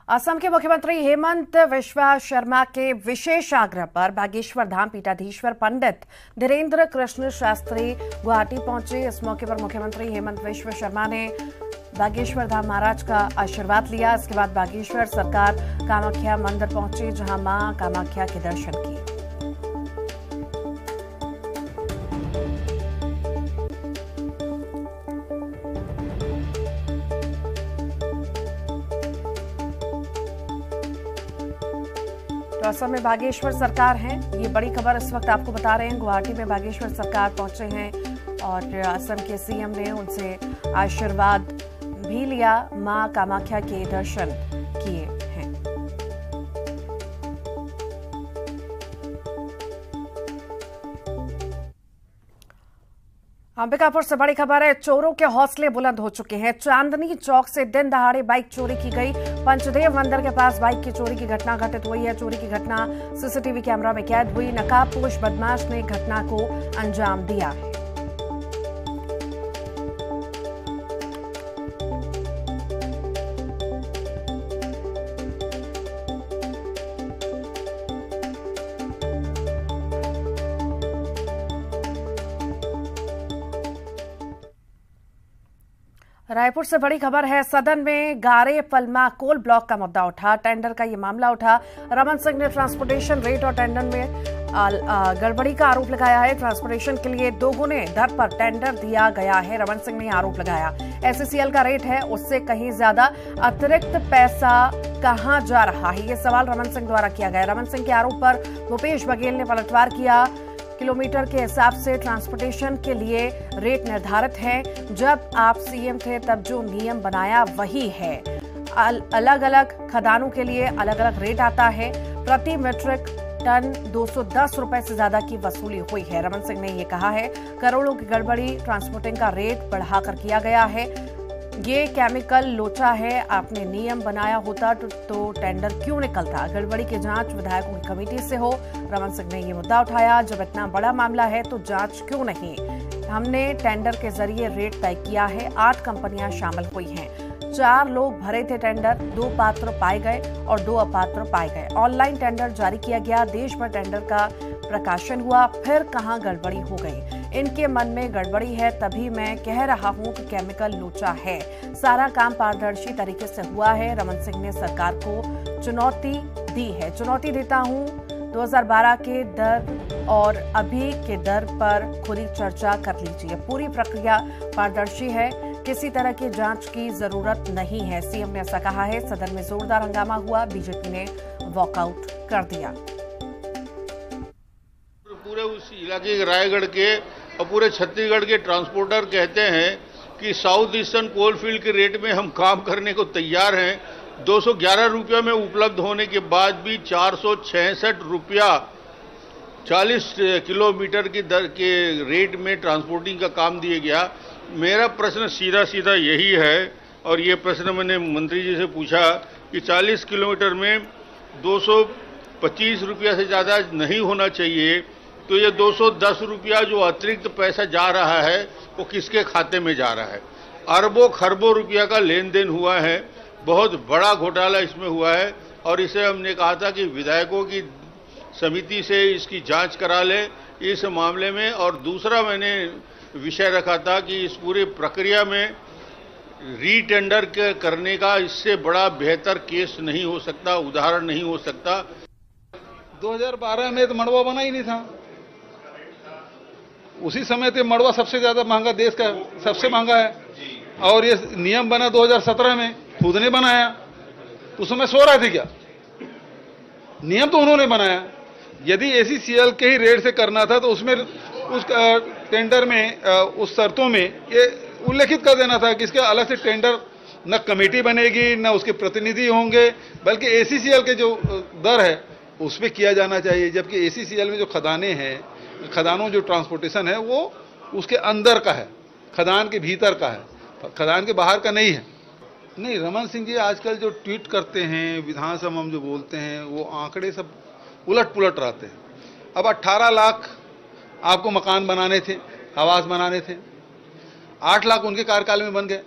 असम के मुख्यमंत्री हेमंत बिस्वा शर्मा के विशेष आग्रह पर बागेश्वर धाम पीठाधीश्वर पंडित धीरेन्द्र कृष्ण शास्त्री गुवाहाटी पहुंचे। इस मौके पर मुख्यमंत्री हेमंत बिस्वा शर्मा ने बागेश्वर धाम महाराज का आशीर्वाद लिया। इसके बाद बागेश्वर सरकार कामाख्या मंदिर पहुंचे, जहां मां कामाख्या के दर्शन किए। तो असम में बागेश्वर सरकार हैं, ये बड़ी खबर इस वक्त आपको बता रहे हैं। गुवाहाटी में बागेश्वर सरकार पहुंचे हैं और असम के सीएम ने उनसे आशीर्वाद भी लिया, मां कामाख्या के दर्शन किए हैं। अंबिकापुर से बड़ी खबर है, चोरों के हौसले बुलंद हो चुके हैं। चांदनी चौक से दिन दहाड़े बाइक चोरी की गई। पंचदेव मंदिर के पास बाइक की चोरी की घटना घटित हुई है। चोरी की घटना सीसीटीवी कैमरा में कैद हुई। नकाबपोश बदमाश ने घटना को अंजाम दिया है। रायपुर से बड़ी खबर है, सदन में गारे पलमा कोल ब्लॉक का मुद्दा उठा। टेंडर का ये मामला उठा। रमन सिंह ने ट्रांसपोर्टेशन रेट और टेंडर में गड़बड़ी का आरोप लगाया है। ट्रांसपोर्टेशन के लिए दोगुने दर पर टेंडर दिया गया है, रमन सिंह ने आरोप लगाया। एससीसीएल का रेट है, उससे कहीं ज्यादा अतिरिक्त पैसा कहां जा रहा है, ये सवाल रमन सिंह द्वारा किया गया। रमन सिंह के आरोप पर भूपेश बघेल ने पलटवार किया। किलोमीटर के हिसाब से ट्रांसपोर्टेशन के लिए रेट निर्धारित है। जब आप सीएम थे तब जो नियम बनाया वही है। अलग अलग खदानों के लिए अलग अलग रेट आता है। प्रति मीट्रिक टन 210 रुपए से ज्यादा की वसूली हुई है, रमन सिंह ने ये कहा है। करोड़ों की गड़बड़ी, ट्रांसपोर्टिंग का रेट बढ़ाकर किया गया है। ये केमिकल लोचा है, आपने नियम बनाया होता तो टेंडर क्यों निकलता। गड़बड़ी की जांच विधायकों की कमेटी से हो, रमन सिंह ने ये मुद्दा उठाया। जब इतना बड़ा मामला है तो जांच क्यों नहीं। हमने टेंडर के जरिए रेट तय किया है। 8 कंपनियां शामिल हुई हैं। 4 लोग भरे थे टेंडर, 2 पात्र पाए गए और 2 अपात्र पाए गए। ऑनलाइन टेंडर जारी किया गया। देश भर टेंडर का प्रकाशन हुआ। फिर कहां गड़बड़ी हो गई। इनके मन में गड़बड़ी है, तभी मैं कह रहा हूं कि केमिकल लोचा है। सारा काम पारदर्शी तरीके से हुआ है। रमन सिंह ने सरकार को चुनौती दी है। चुनौती देता हूं, 2012 के दर और अभी के दर पर खुली चर्चा कर लीजिए। पूरी प्रक्रिया पारदर्शी है, किसी तरह की जांच की जरूरत नहीं है, सीएम ने ऐसा कहा है। सदन में जोरदार हंगामा हुआ, बीजेपी ने वॉकआउट कर दिया। पूरे उस इलाके के रायगढ़ के और पूरे छत्तीसगढ़ के ट्रांसपोर्टर कहते हैं कि साउथ ईस्टर्न कोलफील्ड के रेट में हम काम करने को तैयार हैं। 211 रुपया में उपलब्ध होने के बाद भी 466 रुपया 40 किलोमीटर की दर के रेट में ट्रांसपोर्टिंग का काम दिया गया। मेरा प्रश्न सीधा सीधा यही है, और ये प्रश्न मैंने मंत्री जी से पूछा कि 40 किलोमीटर में 225 रुपया से ज़्यादा नहीं होना चाहिए, तो ये 210 रुपया जो अतिरिक्त पैसा जा रहा है वो किसके खाते में जा रहा है। अरबों खरबों रुपया का लेन देन हुआ है, बहुत बड़ा घोटाला इसमें हुआ है, और इसे हमने कहा था कि विधायकों की समिति से इसकी जांच करा ले इस मामले में। और दूसरा मैंने विषय रखा था कि इस पूरी प्रक्रिया में रीटेंडर करने का इससे बड़ा बेहतर केस नहीं हो सकता, उदाहरण नहीं हो सकता। 2012 में तो मड़वा बना ही नहीं था। उसी समय तो मड़वा सबसे ज्यादा महंगा, देश का सबसे महंगा है। और ये नियम बना 2017 में, खुद ने बनाया। तो उस समय सो रहे थे क्या? नियम तो उन्होंने बनाया। यदि एसीसीएल के ही रेट से करना था तो उसमें उस टेंडर में उस शर्तों में ये उल्लेखित कर देना था कि इसके अलग से टेंडर न कमेटी बनेगी न उसके प्रतिनिधि होंगे, बल्कि एसीसीएल के जो दर है उस पर किया जाना चाहिए। जबकि एसीसीएल में जो खदानें हैं, खदानों जो ट्रांसपोर्टेशन है वो उसके अंदर का है, खदान के भीतर का है, खदान के बाहर का नहीं है। नहीं, रमन सिंह जी आजकल जो ट्वीट करते हैं, विधानसभा में जो बोलते हैं, वो आंकड़े सब उलट पुलट रहते हैं। अब 18 लाख आपको मकान बनाने थे, आवास बनाने थे, 8 लाख उनके कार्यकाल में बन गए,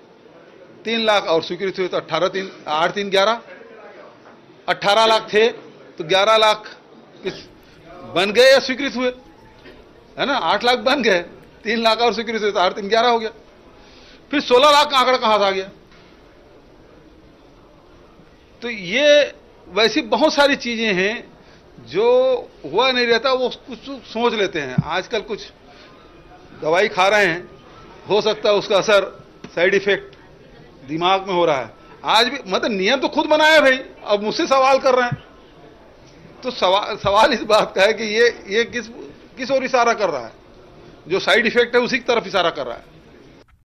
3 लाख और स्वीकृत हुए तो 8 3 11 18 लाख थे तो 11 लाख बन गए या स्वीकृत हुए, है ना। 8 लाख बन गए, 3 लाख और स्वीकृत हुए तो 8 3 11 हो गया। फिर 16 लाख का आंकड़ा कहां से आ गया? तो ये वैसी बहुत सारी चीजें हैं जो हुआ नहीं रहता, वो कुछ सोच लेते हैं। आजकल कुछ दवाई खा रहे हैं, हो सकता है उसका असर, साइड इफेक्ट दिमाग में हो रहा है। आज भी मतलब नियम तो खुद बनाया भाई, अब मुझसे सवाल कर रहे हैं। तो सवाल इस बात का है कि ये किस ओर इशारा कर रहा है? जो साइड इफेक्ट है उसी की तरफ इशारा कर रहा है।